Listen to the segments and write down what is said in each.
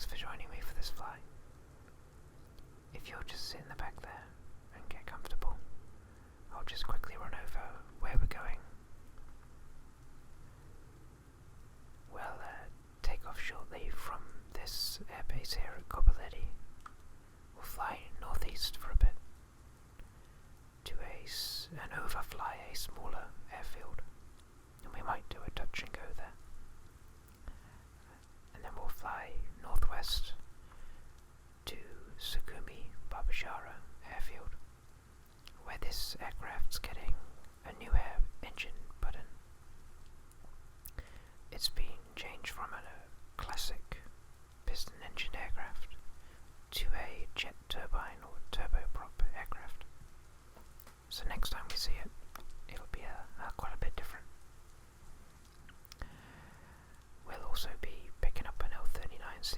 thanks for joining me for this flight. If you'll just sit in the back there and get comfortable, I'll just quickly run over where we're going. We'll take off shortly from this airbase here at Copperletti. We'll fly northeast for a bit to and overfly a smaller airfield, and we might do a touch and go there. And then we'll fly northwest to Sukumi Babashara airfield, where this aircraft's getting a new air engine put in. It's been changed from a classic piston engine aircraft to a jet turbine or turboprop aircraft. So next time we see it, it'll be quite a bit different. We'll also be picking up an L-39C,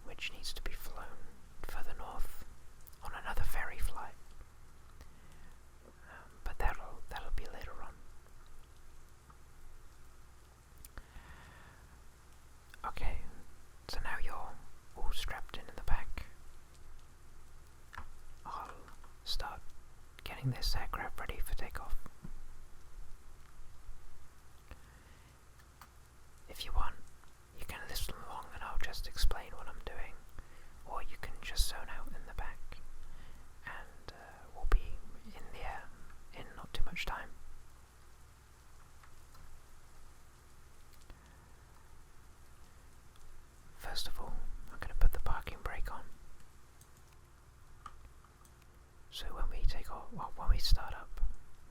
which needs to be flown further north on another ferry flight. But that'll be later on. Okay, so now you're all strapped in the back. I'll start getting this aircraft ready for takeoff. If you want, you can listen along and I'll just explain what I'm doing, or you can just zone out in the back, and we'll be in the air in not too much time. First of all, I'm going to put the parking brake on. So when we take off, when we start up,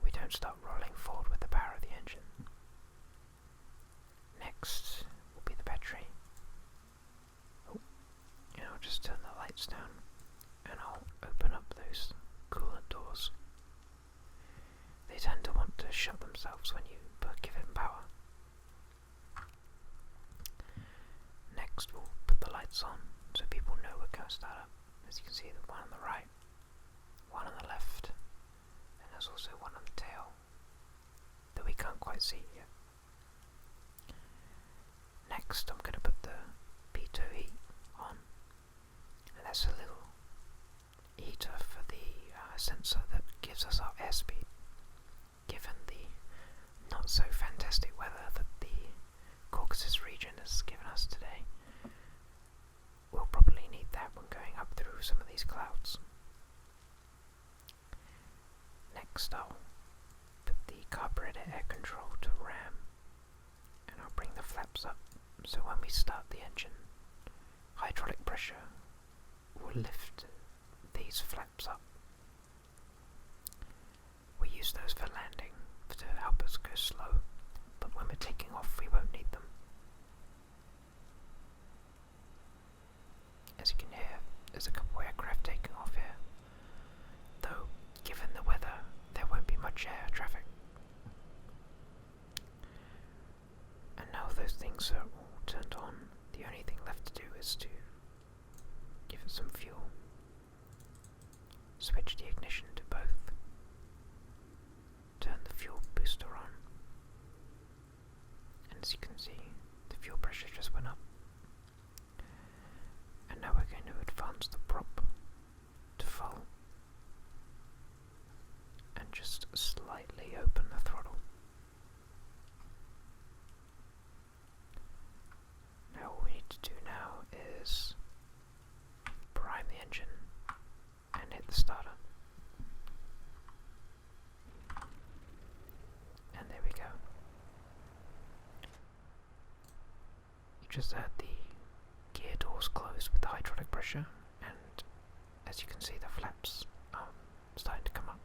we don't start rolling forward with the power of the engine. Next will be the battery. And I'll just turn the lights down, and I'll open up those coolant doors. They tend to want to shut themselves when you give it power. Next we'll put the lights on so people know we're going to start up. As you can see, the one on the right, one on the left, and there's also one on the tail that we can't quite see yet. Next I'm going to put the pitot heat on, and that's a little heater for the sensor that gives us our airspeed. Given the not so fantastic weather that the Caucasus region has given us today, we'll probably need that when going up through some of these clouds. Next I'll put the carburetor air control to RAM, and I'll bring the flaps up so when we start the engine, hydraulic pressure will lift these flaps up. We use those for landing to help us go slow, but when we're taking off we won't need them. As you can hear, there's a couple aircraft taking off here, though given the weather there won't be much air traffic. And now those things are all turned on, the only thing left to do is to give it some fuel. Switch the ignition to both. Turn the fuel booster on. And as you can see, the fuel pressure just went up. And now we're going to advance the prop to full. And just slightly open the throttle. Now all we need to do now is prime the engine and hit the starter. And there we go. You just heard the gear doors close with the hydraulic pressure, and as you can see the flaps starting to come up.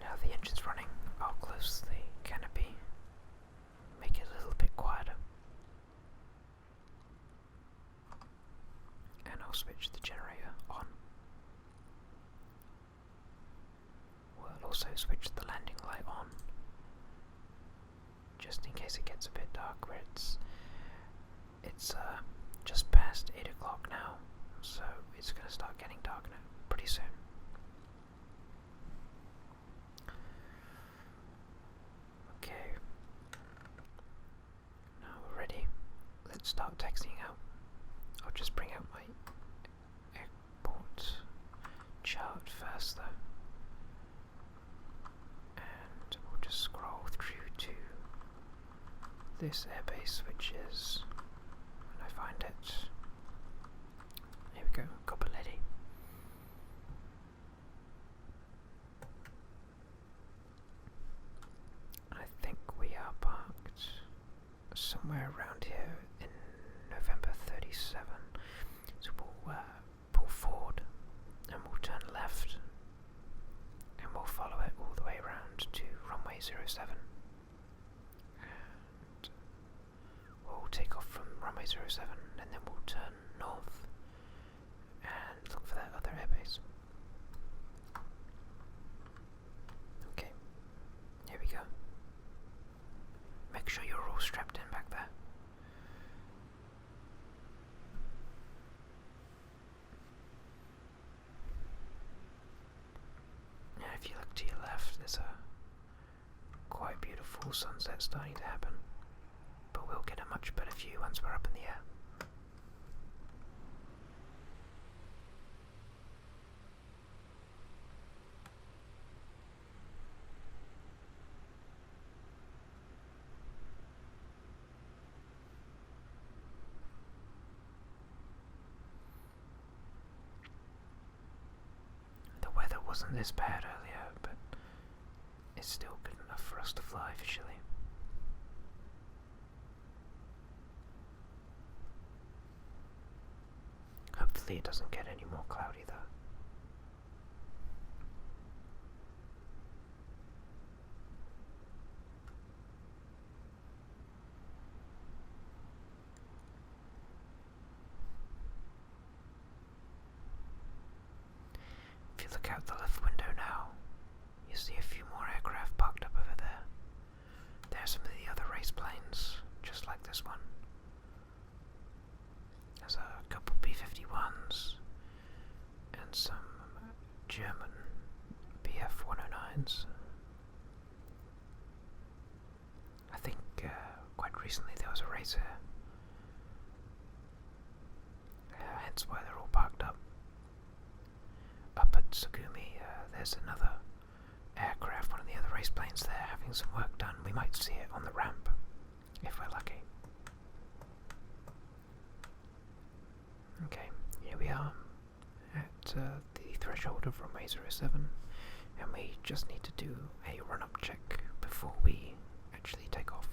Now the engine's running, I'll close the canopy, make it a little bit quieter, and I'll switch the generator on. We'll also switch the landing light on, just in case it gets a bit dark where it's just past 8 o'clock now, so it's going to start getting dark now pretty soon. this airbase, which is, when I find it, here we go, Copper Lady. I think we are parked somewhere around here in November 37, so we'll pull forward and we'll turn left and we'll follow it all the way around to runway 07. We'll take off from runway 07 and then we'll turn north and look for that other airbase. Okay, here we go. Make sure you're all strapped in back there. Now if you look to your left, there's a quite beautiful sunset starting to happen. But we'll get a much better view once we're up in the air. The weather wasn't this bad earlier, but it's still good enough for us to fly visually. Hopefully it doesn't get any more cloudy though. If you look out the left window now, you see a few more aircraft parked up over there. There's some of the other race planes, just like this one. There's a couple B-51s and some German BF-109s. I think quite recently there was a race here, hence why they're all parked up. Up at Sugumi, there's another aircraft, one of the other race planes there, having some work done. We might see it on the ramp, if we're lucky. Okay, here we are at the threshold of runway 07, and we just need to do a run-up check before we actually take off.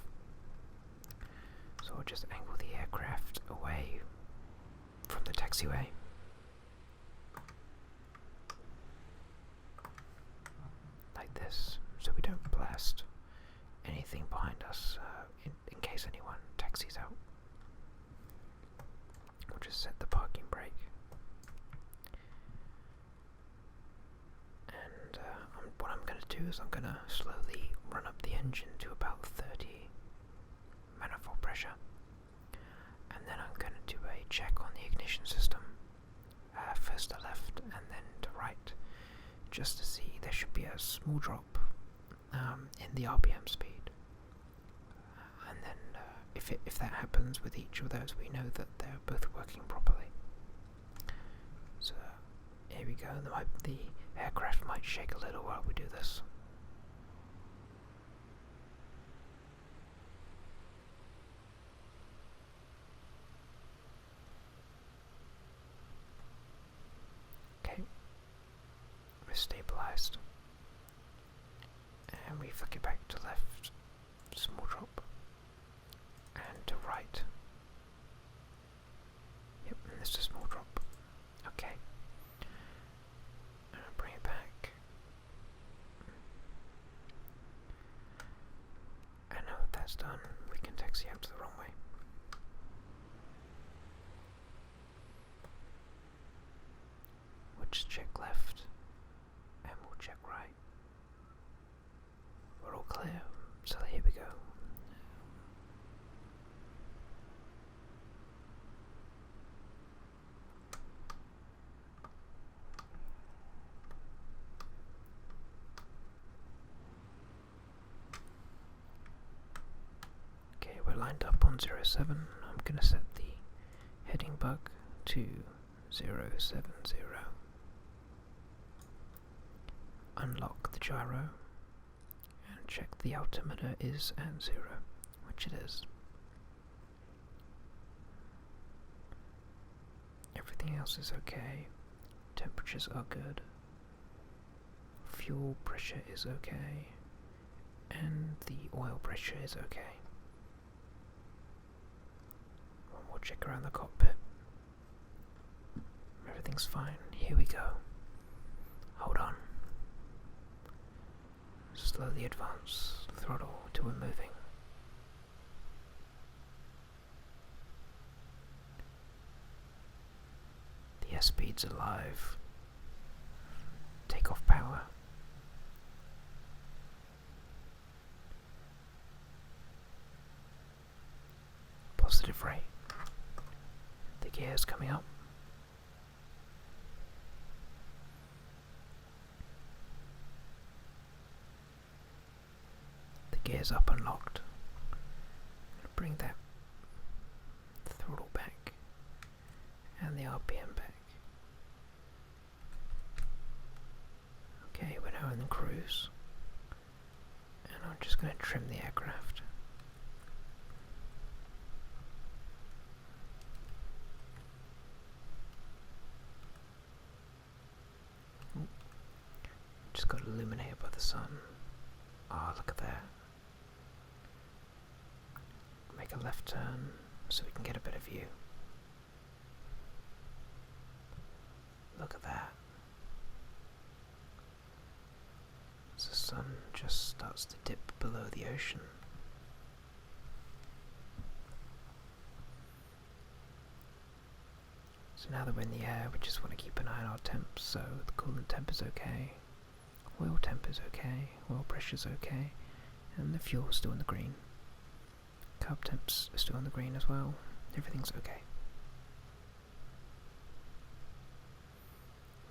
So we'll just angle the aircraft away from the taxiway. Like this, so we don't blast anything behind us in case anyone taxis out. We'll just set the parking brake. And what I'm going to do is I'm going to slowly run up the engine to about 30 manifold pressure. And then I'm going to do a check on the ignition system. First to left and then to right. Just to see, there should be a small drop in the RPM speed. And then if that happens with each of those, we know that they're both working properly. So here we go. The aircraft might shake a little while we do this. Okay, we're stabilized, and we flick it back to left, small drop, and to right. Yep, and this is a small drop. Okay, and I'll bring it back. And now that that's done, we can taxi out to the runway. We'll just check left, and we'll check right. We're all clear, so here we go. Okay, we're lined up on 07. I'm going to set the heading bug to 070. Unlock the gyro and check the altimeter is at 0, which it is. Everything else is okay. Temperatures are good. Fuel pressure is okay. And the oil pressure is okay. One more check around the cockpit. Everything's fine. Here we go. Hold on. Slowly advance the throttle till we're moving. The airspeed's alive. Takeoff power. Positive rate. The gear's coming up. The gear's up and locked. I'm gonna bring that throttle back and the RPM back. Okay, we're now in the cruise, and I'm just going to trim the aircraft. Just got illuminated by the sun. Ah, look at that. Make a left turn so we can get a better view. Look at that. As the sun just starts to dip below the ocean. So now that we're in the air, we just want to keep an eye on our temps, so the coolant temp is okay, oil temp is okay, oil pressure's okay, and the fuel's still in the green. Carb temps are still in the green as well. Everything's okay.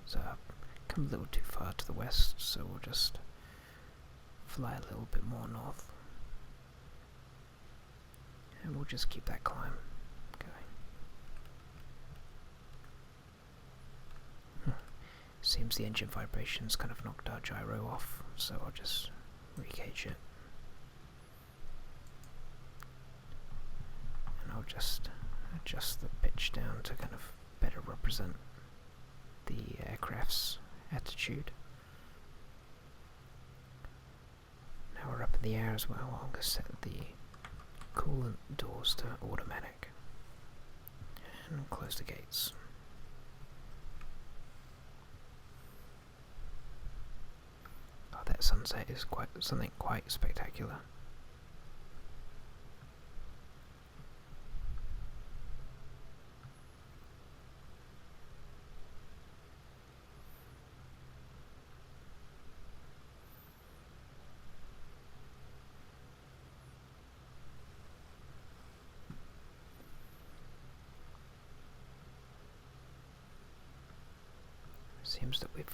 So I've come a little too far to the west, so we'll just fly a little bit more north. And we'll just keep that climb going. Seems the engine vibrations kind of knocked our gyro off, so I'll just recage it. And I'll just adjust the pitch down to kind of better represent the aircraft's attitude. Now we're up in the air as well. I'm going to set the coolant doors to automatic and close the gates. Oh, that sunset is something quite spectacular. Seems that we've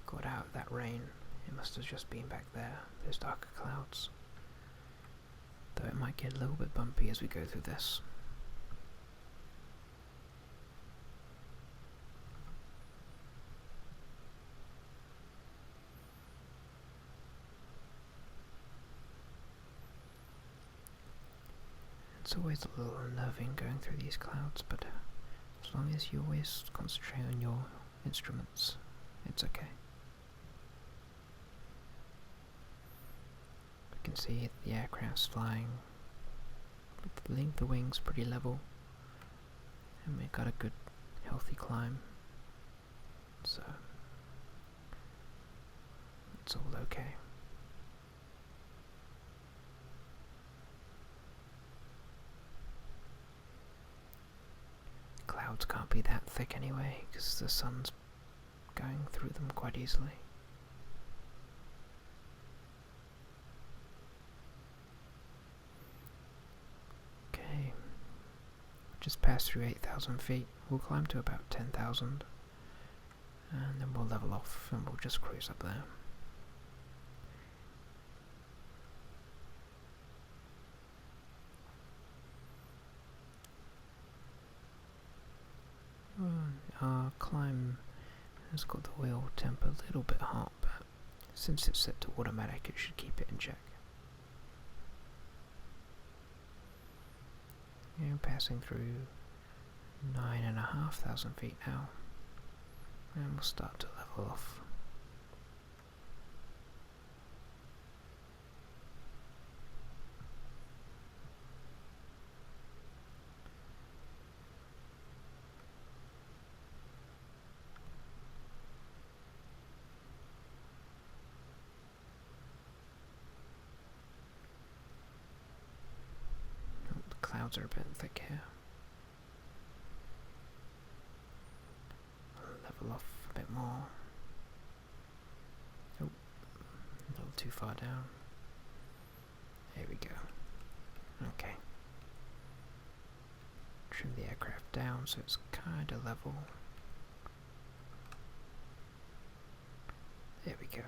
got out of that rain. It must have just been back there, those darker clouds. Though it might get a little bit bumpy as we go through this. It's always a little unnerving going through these clouds, but as long as you always concentrate on your instruments, it's okay. You can see the aircraft's flying, the wings pretty level, and we've got a good healthy climb, so it's all okay. Clouds can't be that thick anyway, because the sun's going through them quite easily. Okay, just passed through 8,000 feet. We'll climb to about 10,000, and then we'll level off and we'll just cruise up there. Our climb has got the wheel temp a little bit hot, but since it's set to automatic it should keep it in check. Yeah, passing through 9,500 feet now, and we'll start to level off. Oh, the clouds are a bit thick here. Level off a bit more. Oh, a little too far down. There we go. Okay. Trim the aircraft down so it's kind of level. There we go.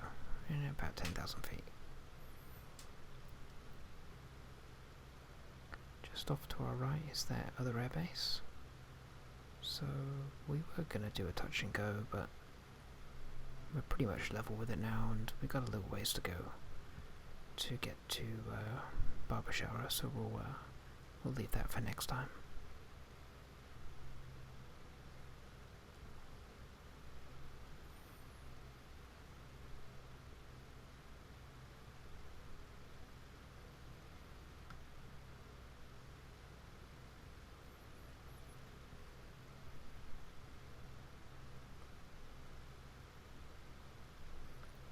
And about 10,000 feet. Just off to our right is that other airbase. So we were going to do a touch and go, but we're pretty much level with it now, and we've got a little ways to go to get to Barbashara, so we'll leave that for next time.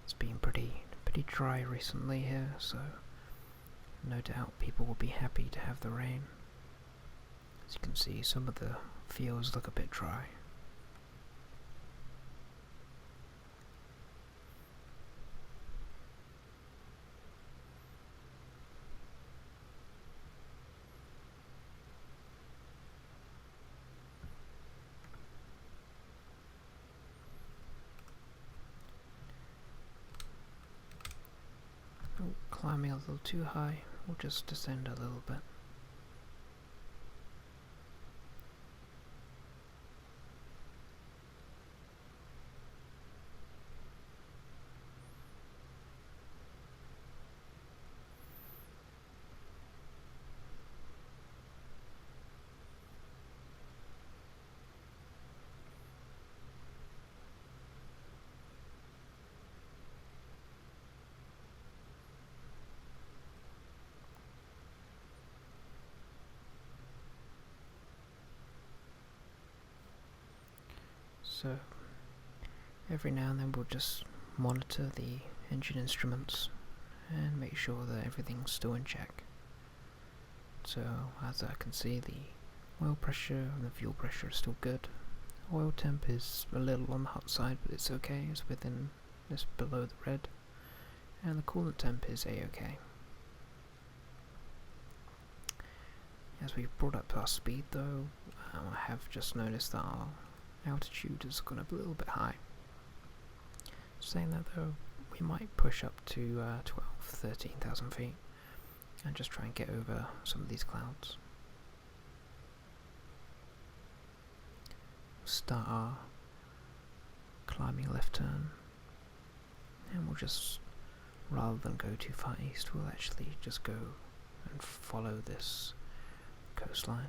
It's been pretty dry recently here, so no doubt people will be happy to have the rain. As you can see, some of the fields look a bit dry. Climbing a little too high, we'll just descend a little bit. So every now and then we'll just monitor the engine instruments and make sure that everything's still in check. So as I can see, the oil pressure and the fuel pressure are still good. Oil temp is a little on the hot side, but it's okay, it's below the red. And the coolant temp is a-okay. As we've brought up our speed though, I have just noticed that our altitude has gone up a little bit high. Saying that though, we might push up to 13,000 feet and just try and get over some of these clouds. Start our climbing left turn, and we'll just, rather than go too far east, we'll actually just go and follow this coastline.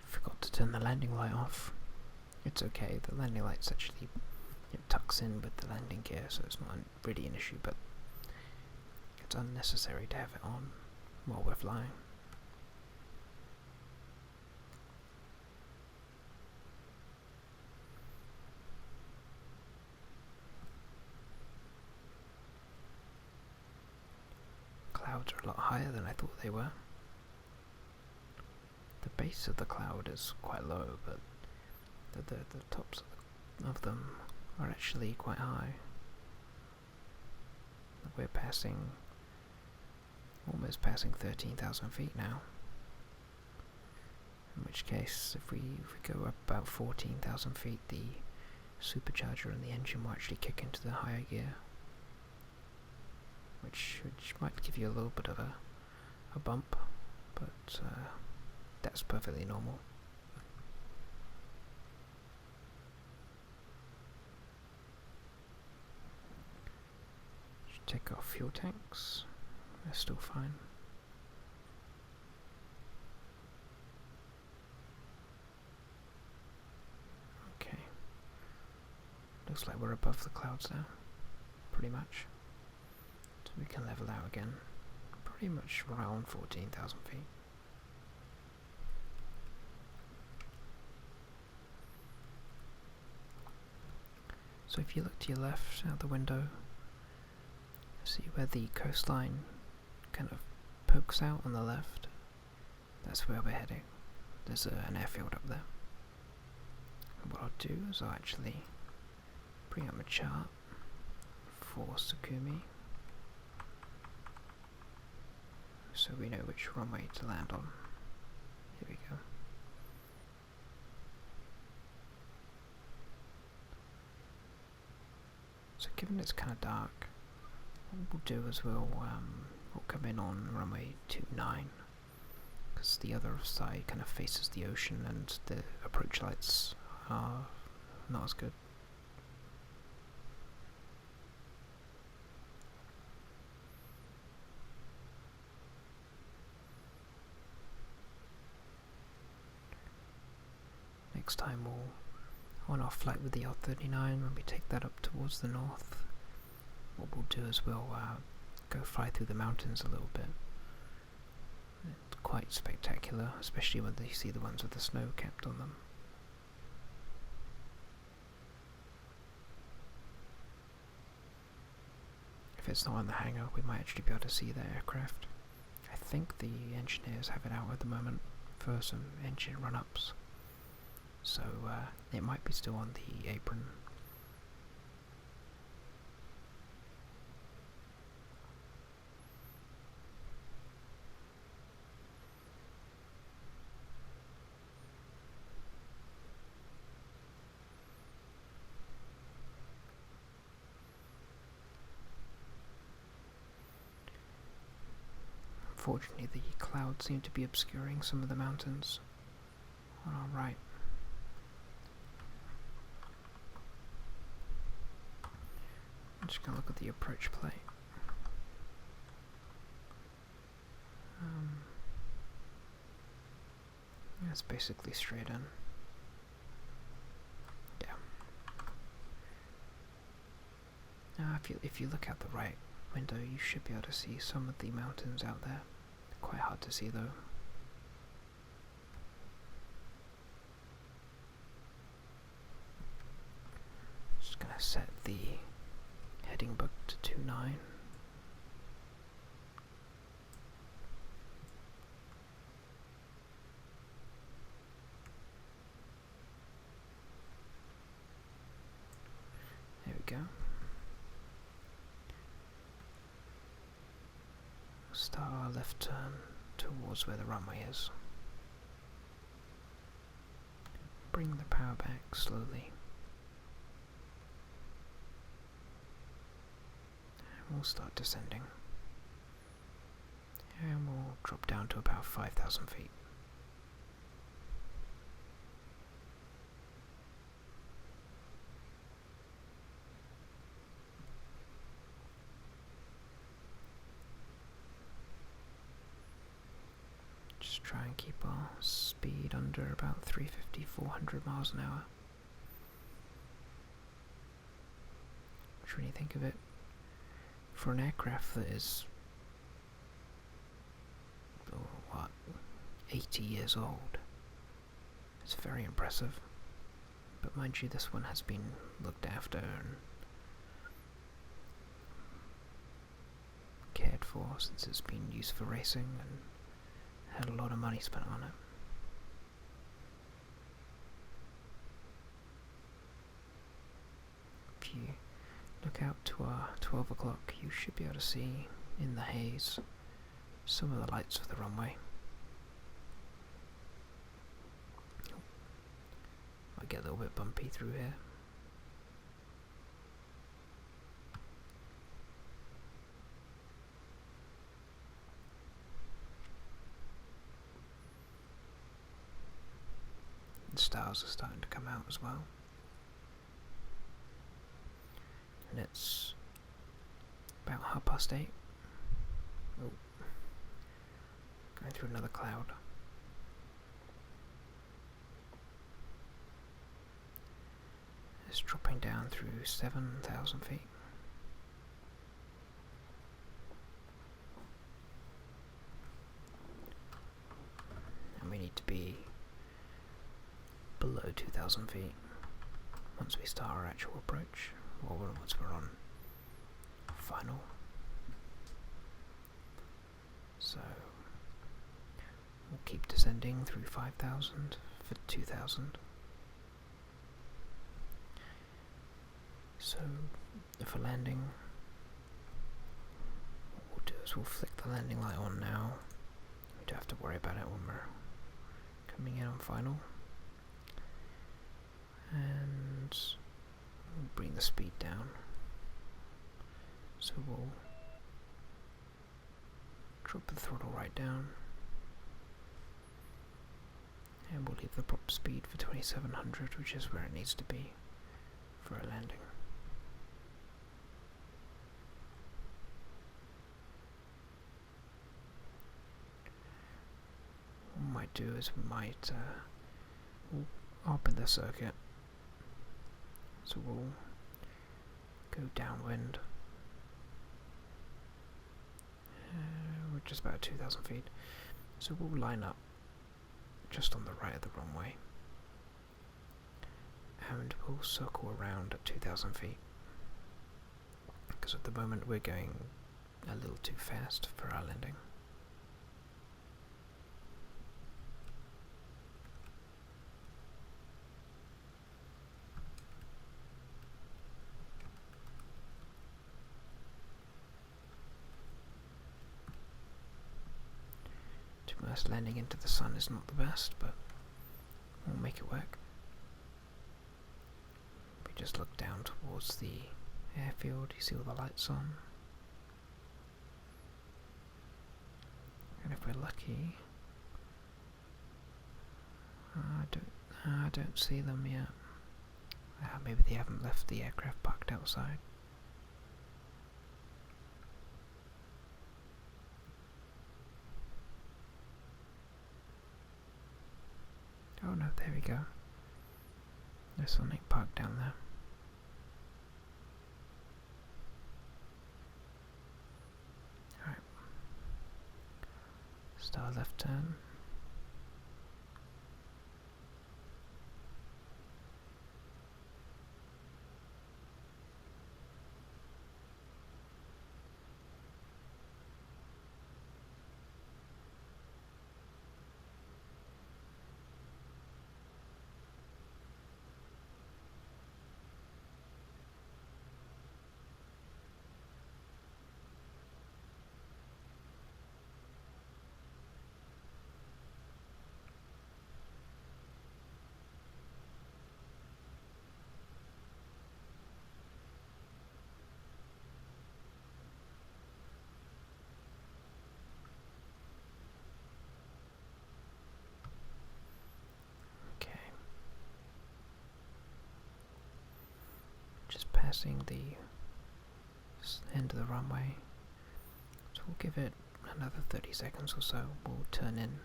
Forgot to turn the landing light off. It's okay, the landing light's actually, it tucks in with the landing gear, so it's not really an issue, but it's unnecessary to have it on while we're flying. Clouds are a lot higher than I thought they were. The base of the cloud is quite low, but the tops of them are actually quite high. We're almost passing 13,000 feet now. In which case, if we go up about 14,000 feet, the supercharger and the engine will actually kick into the higher gear. which might give you a little bit of a bump, but that's perfectly normal. Should take our fuel tanks, they're still fine. Okay, looks like we're above the clouds now, pretty much. So we can level out again, pretty much around 14,000 feet. So if you look to your left out the window, see where the coastline kind of pokes out on the left? That's where we're heading. There's an airfield up there. And what I'll do is I'll actually bring up a chart for Sukumi, so we know which runway to land on. Here we go. So given it's kind of dark, what we'll do is we'll come in on runway 29, because the other side kind of faces the ocean and the approach lights are not as good. Next time on our flight with the L-39, when we take that up towards the north, what we'll do is we'll go fly through the mountains a little bit. It's quite spectacular, especially when you see the ones with the snow capped on them. If it's not on the hangar, we might actually be able to see the aircraft. I think the engineers have it out at the moment for some engine run-ups, so it might be still on the apron. Unfortunately, the clouds seem to be obscuring some of the mountains on our right. I'm just going to look at the approach plate. It's basically straight in. Yeah. Now, if you look out the right window, you should be able to see some of the mountains out there. Quite hard to see though. Just gonna set the heading book to 29. There we go. Start our left turn towards where the runway is. Bring the power back slowly. And we'll start descending. And we'll drop down to about 5,000 feet. Try and keep our speed under about 350, 400 miles an hour. Which, when you think of it, for an aircraft that is, 80 years old, it's very impressive. But mind you, this one has been looked after and cared for since it's been used for racing and had a lot of money spent on it. If you look out to our 12 o'clock, you should be able to see in the haze some of the lights of the runway. Might get a little bit bumpy through here. stars are starting to come out as well. And it's about 8:30. Oh, going through another cloud. It's dropping down through 7,000 feet. And we need to be below 2,000 feet once we start our actual approach, or once we're on final. So we'll keep descending through 5,000 for 2,000. So for landing, what we'll do is we'll flick the landing light on now. We don't have to worry about it when we're coming in on final. And we'll bring the speed down. So we'll drop the throttle right down. And we'll leave the prop speed for 2700, which is where it needs to be for a landing. What we might do is we might we'll open the circuit, so we'll go downwind. We're just about 2,000 feet, so we'll line up just on the right of the runway, and we'll circle around at 2,000 feet, because at the moment we're going a little too fast for our landing. Landing into the sun is not the best, but we'll make it work. We just look down towards the airfield, you see all the lights on. And if we're lucky, I don't see them yet. Maybe they haven't left the aircraft parked outside. Oh no, there we go. There's something parked down there. Alright. Start left turn. Just passing the end of the runway, so we'll give it another 30 seconds or so. We'll turn in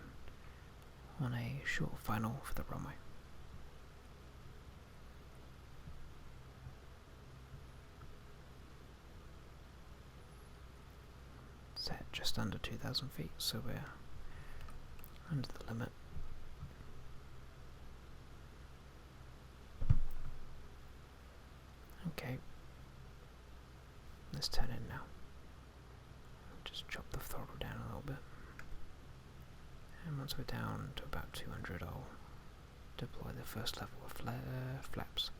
on a short final for the runway. Set just under 2,000 feet, so we're under the limit. Okay, let's turn in now. Just chop the throttle down a little bit. And once we're down to about 200, I'll deploy the first level of flaps.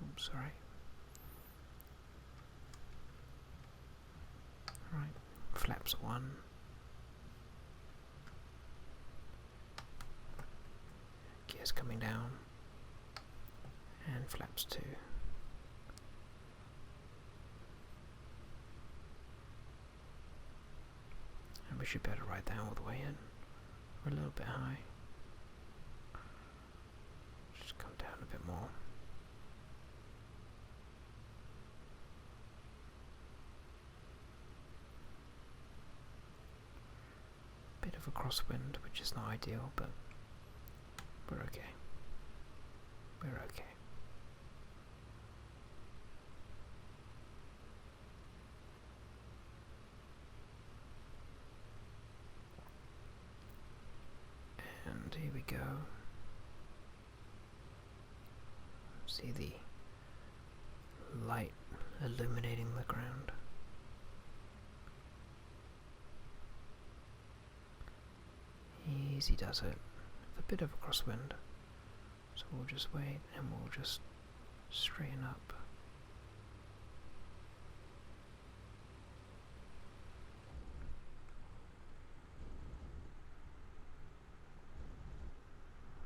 Oops, sorry. Right, flaps 1. Gears coming down, and flaps 2. And we should be able to ride that all the way in. We're a little bit high. Just come down a bit more. Bit of a crosswind, which is not ideal, but we're okay. We're okay. And here we go. See the light illuminating the ground. Easy does it. A bit of a crosswind. So we'll just wait and we'll just straighten up.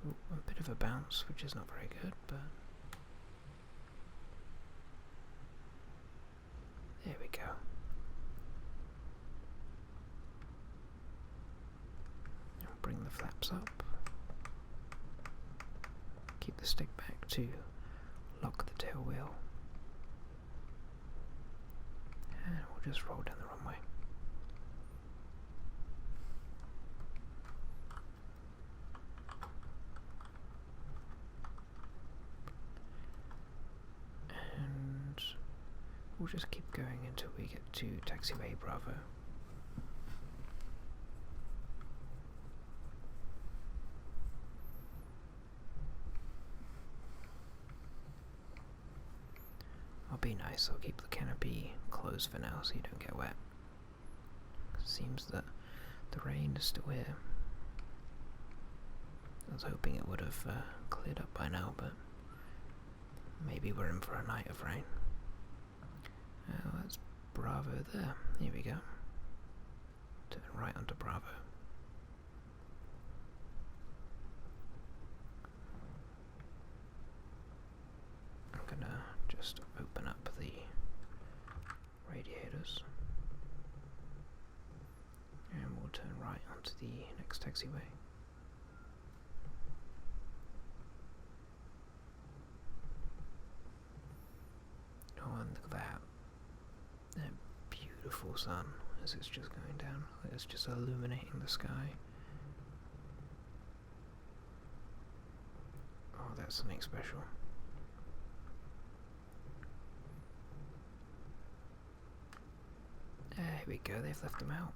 Ooh, a bit of a bounce, which is not very good, but there we go. Now bring the flaps up. Keep the stick back to lock the tail wheel. And we'll just roll down the runway. And we'll just keep going until we get to taxiway Bravo. I'll be nice, I'll keep the canopy closed for now so you don't get wet. Seems that the rain is still here. I was hoping it would have cleared up by now, but maybe we're in for a night of rain. That's Bravo there. Here we go. Turn right onto Bravo. I'm gonna just open up the radiators and we'll turn right onto the next taxiway. Oh, and look at that. That beautiful sun as it's just going down. It's just illuminating the sky. Oh, that's something special. There we go, they've left them out.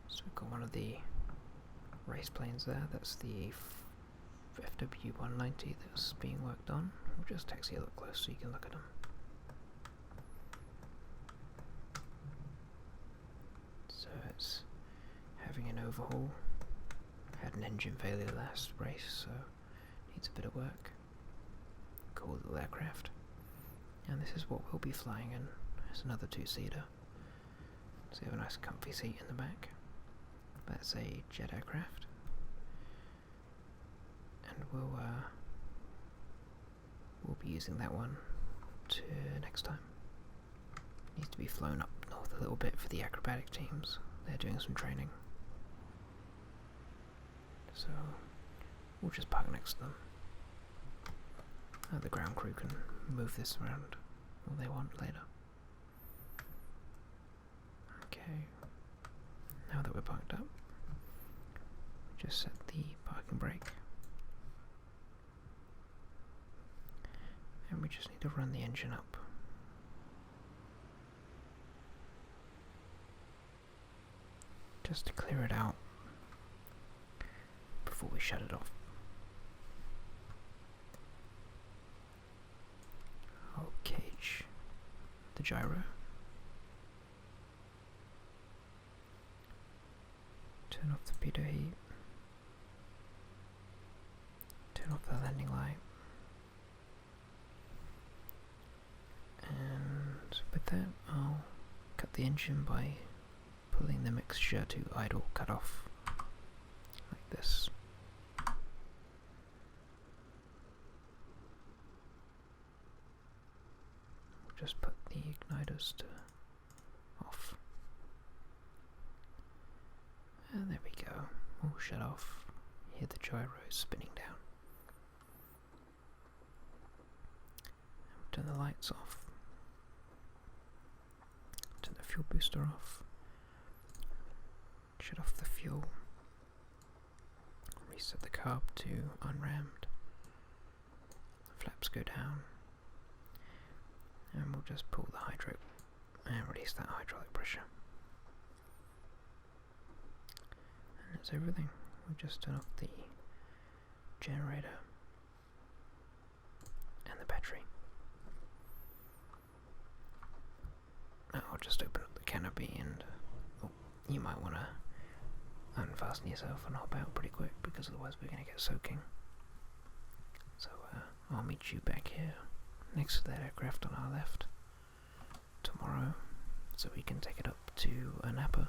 So we've got one of the race planes there, that's the FW190 that's being worked on. We'll just taxi a little close so you can look at them. So it's having an overhaul. Had an engine failure last race, so needs a bit of work. Cool little aircraft. And this is what we'll be flying in. It's another two-seater. So you have a nice comfy seat in the back. That's a jet aircraft. And we'll be using that one to next time. Needs to be flown up north a little bit for the acrobatic teams. They're doing some training. So we'll just park next to them. The ground crew can move this around all they want later. Okay, now that we're parked up, just set the parking brake. And we just need to run the engine up. Just to clear it out before we shut it off. I'll cage the gyro. Turn off the pitot heat. Turn off the landing light. And with that, I'll cut the engine by pulling the mixture to idle cutoff, like this. just put the igniters to off. And there we go. All shut off. Hear the gyros spinning down. Turn the lights off. Turn the fuel booster off. Shut off the fuel. Reset the carb to unrammed. Flaps go down. And we'll just pull the hydro and release that hydraulic pressure. And that's everything. We'll just turn off the generator and the battery. Now I'll just open up the canopy and you might want to unfasten yourself and hop out pretty quick, because otherwise we're going to get soaking. So I'll meet you back here next to that aircraft on our left tomorrow, so we can take it up to Napa